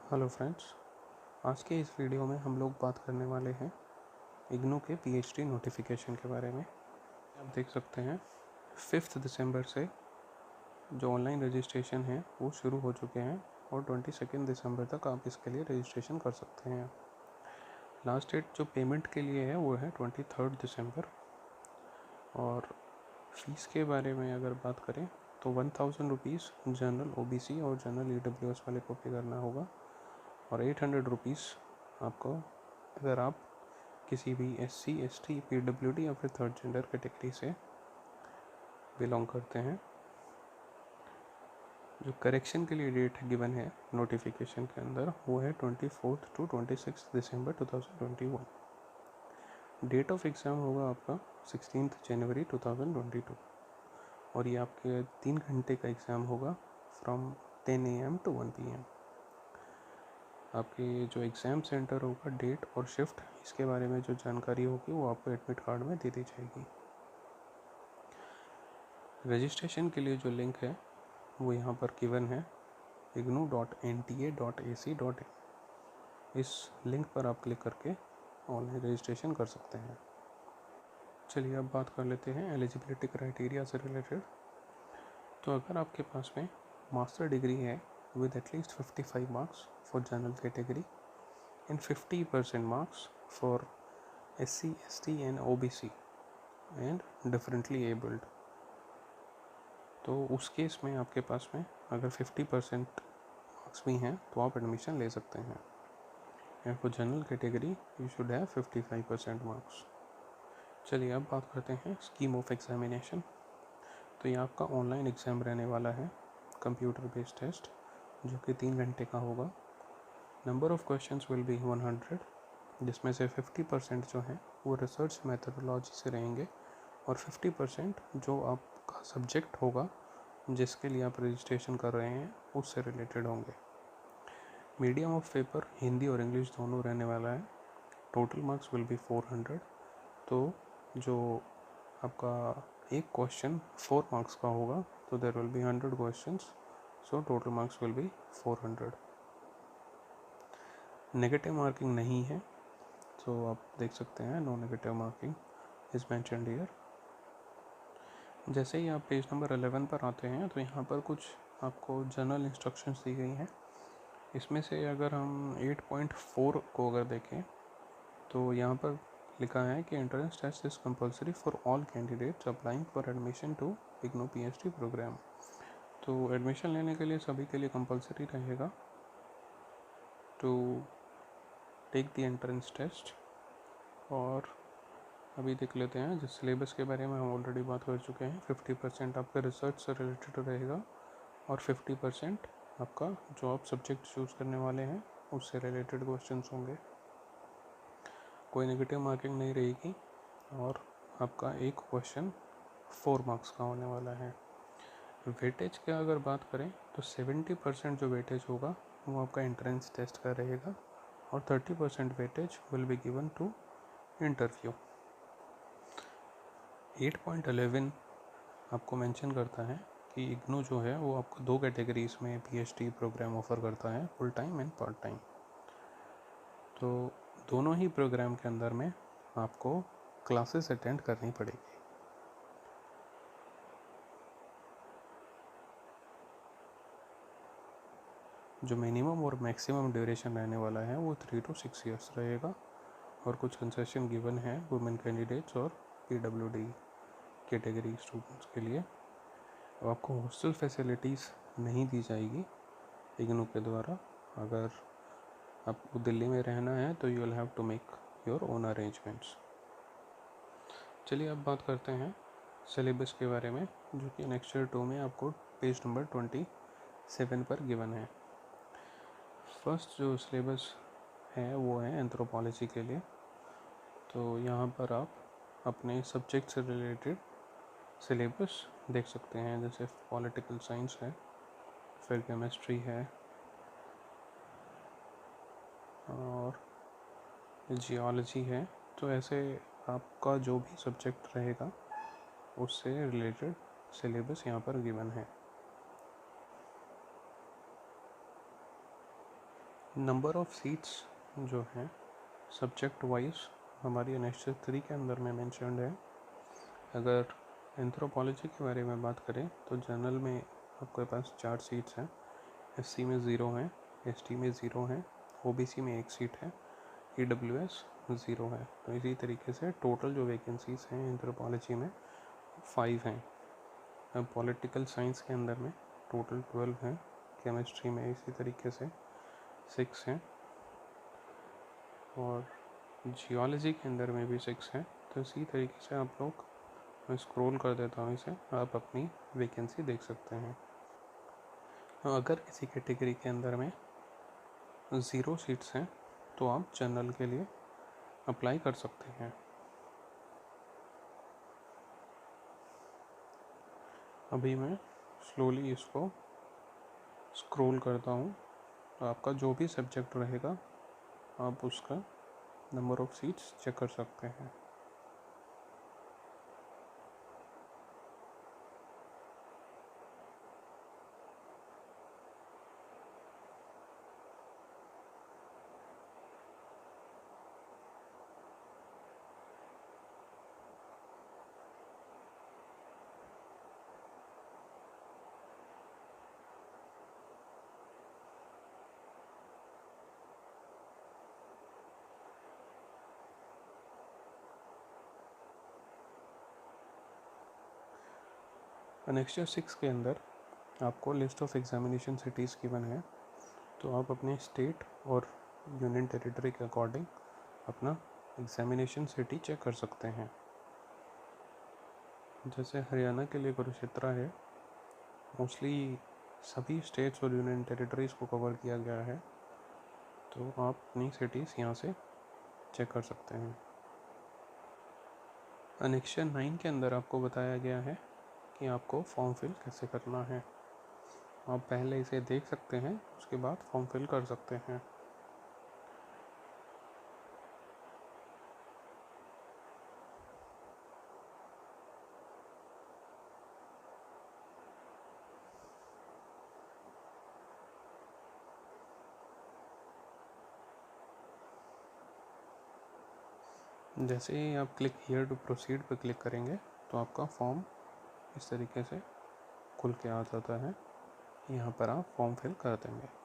Hello friends, आज के इस वीडियो में हम लोग बात करने वाले हैं इग्नू के पीएचडी नोटिफिकेशन के बारे में। आप देख सकते हैं 5 दिसंबर से जो ऑनलाइन रजिस्ट्रेशन है वो शुरू हो चुके हैं और 22 दिसंबर तक आप इसके लिए रजिस्ट्रेशन कर सकते हैं। लास्ट डेट जो पेमेंट के लिए है वो है 23 दिसंबर। और फीस के बारे में अगर बात करें तो 1000 रुपीज़ जनरल ओबीसी और जनरल ईडब्ल्यूएस वाले को पे करना होगा और 800 रुपीज़ आपको अगर आप किसी भी एससी, एसटी, पीडब्ल्यूडी या फिर थर्ड जेंडर कैटेगरी से बिलोंग करते हैं। जो करेक्शन के लिए डेट गिवन है नोटिफिकेशन के अंदर वो है 24 to 26 दिसंबर 2021। डेट ऑफ एग्ज़ाम होगा आपका 16 जनवरी 2022 और ये आपके 3 घंटे का एग्ज़ाम होगा फ्रॉम 10 AM to 1 PM। आपके जो एग्ज़ाम सेंटर होगा, डेट और शिफ्ट, इसके बारे में जो जानकारी होगी वो आपको एडमिट कार्ड में दे दी जाएगी। रजिस्ट्रेशन के लिए जो लिंक है वो यहाँ पर गिवन है ignu.nta.ac.in। इस लिंक पर आप क्लिक करके ऑनलाइन रजिस्ट्रेशन कर सकते हैं। चलिए अब बात कर लेते हैं एलिजिबिलिटी क्राइटेरिया से रिलेटेड। तो अगर आपके पास में मास्टर डिग्री है with at least 55 marks for general category and 50% marks for SC, ST and OBC and differently abled, तो उस केस में आपके पास में अगर 50% मार्क्स भी हैं तो आप एडमिशन ले सकते हैं। And for general category you should have 55% marks. चलिए अब बात करते हैं स्कीम ऑफ एग्जामिनेशन। तो ये आपका ऑनलाइन एग्ज़ाम रहने वाला है, कंप्यूटर बेस्ड टेस्ट, जो कि 3 घंटे का होगा। Number of questions will be 100, जिसमें से 50% जो हैं वो रिसर्च मेथडोलॉजी से रहेंगे और 50% जो आपका सब्जेक्ट होगा जिसके लिए आप रजिस्ट्रेशन कर रहे हैं उससे रिलेटेड होंगे। मीडियम ऑफ पेपर हिंदी और इंग्लिश दोनों रहने वाला है। Total marks will be 400। तो जो आपका एक क्वेश्चन 4 मार्क्स का होगा तो there will be 100 questions, so total marks will be 400। Negative marking नहीं है, तो आप देख सकते हैं no negative marking is mentioned here. जैसे ही आप पेज नंबर 11 पर आते हैं तो यहाँ पर कुछ आपको जनरल इंस्ट्रक्शंस दी गई हैं। इसमें से अगर हम 8.4 को अगर देखें तो यहाँ पर लिखा है कि entrance test is compulsory for all candidates applying for admission to IGNOU PhD program. तो एडमिशन लेने के लिए सभी के लिए कंपलसरी रहेगा to take the entrance test. और अभी देख लेते हैं जिस सिलेबस के बारे में हम ऑलरेडी बात कर चुके हैं। 50% आपका रिसर्च से रिलेटेड रहेगा और 50% आपका जो आप सब्जेक्ट चूज़ करने वाले हैं उससे रिलेटेड क्वेश्चंस होंगे। कोई नेगेटिव मार्किंग नहीं रहेगी और आपका एक क्वेश्चन 4 मार्क्स का होने वाला है। वेटेज की अगर बात करें तो 70% जो वेटेज होगा वो आपका एंट्रेंस टेस्ट का रहेगा और 30% weightage will be given to interview. 8.11 आपको मेंशन करता है कि इग्नू जो है वो आपको 2 कैटेगरीज में पीएचडी प्रोग्राम ऑफ़र करता है, full time and part time. तो दोनों ही प्रोग्राम के अंदर में आपको क्लासेस अटेंड करनी पड़ेगी। जो मिनिमम और मैक्सिमम ड्यूरेशन रहने वाला है वो 3 to 6 ईयर्स रहेगा और कुछ कंसेशन गिवन है वुमेन कैंडिडेट्स और पीडब्ल्यूडी कैटेगरी स्टूडेंट्स के लिए। अब आपको हॉस्टल फैसिलिटीज़ नहीं दी जाएगी इग्नू के द्वारा। अगर आपको दिल्ली में रहना है तो you will have to make your own arrangements. चलिए अब बात करते हैं सिलेबस के बारे में, जो कि नेक्स्ट ईयर 2 में आपको पेज नंबर 27 पर गिवन है। फर्स्ट जो सिलेबस है वो है एंथ्रोपोलॉजी के लिए। तो यहाँ पर आप अपने सब्जेक्ट से रिलेटेड सिलेबस देख सकते हैं, जैसे पॉलिटिकल साइंस है, फिर केमिस्ट्री है और जियोलॉजी है। तो ऐसे आपका जो भी सब्जेक्ट रहेगा उससे रिलेटेड सिलेबस यहाँ पर गिवन है। नंबर ऑफ़ सीट्स जो हैं सब्जेक्ट वाइज हमारी एनेक्सर 3 के अंदर में मेंशन्ड है। अगर एंथ्रोपोलॉजी के बारे में बात करें तो जनरल में आपके पास 4 सीट्स हैं, एससी में 0 हैं, एसटी में 0 हैं, ओबीसी में 1 सीट है, ईडब्ल्यूएस 0 है। तो इसी तरीके से टोटल जो वैकेंसीज हैं एंथ्रोपोलॉजी में 5 हैं। अब पॉलिटिकल साइंस के अंदर में टोटल 12 हैं, केमिस्ट्री में इसी तरीके से 6 हैं, और जियोलॉजी के अंदर में भी 6 हैं। तो इसी तरीके से आप लोग, मैं स्क्रॉल कर देता हूँ इसे, आप अपनी वैकेंसी देख सकते हैं। अगर किसी कैटेगरी के अंदर में 0 सीट्स हैं तो आप जनरल के लिए अप्लाई कर सकते हैं। अभी मैं स्लोली इसको स्क्रॉल करता हूँ, तो आपका जो भी सब्जेक्ट रहेगा आप उसका नंबर ऑफ़ सीट्स चेक कर सकते हैं। नेक्स्ट 6 के अंदर आपको list of examination cities given है, तो आप अपने स्टेट और यूनियन टेरिटरी के अकॉर्डिंग अपना एग्जामिनेशन सिटी चेक कर सकते हैं। जैसे हरियाणा के लिए कुरुक्षेत्र है, मोस्टली सभी स्टेट्स और यूनियन टेरिटरीज़ को कवर किया गया है, तो आप अपनी सिटीज़ यहाँ से चेक कर सकते हैं। एनेक्चर 9 के अंदर आपको बताया गया है कि आपको फॉर्म फिल कैसे करना है। आप पहले इसे देख सकते हैं, उसके बाद फॉर्म फिल कर सकते हैं। जैसे ही आप क्लिक हियर टू प्रोसीड पर क्लिक करेंगे तो आपका फॉर्म इस तरीके से खुल के आ जाता है। यहाँ पर आप फॉर्म फिल कर देंगे।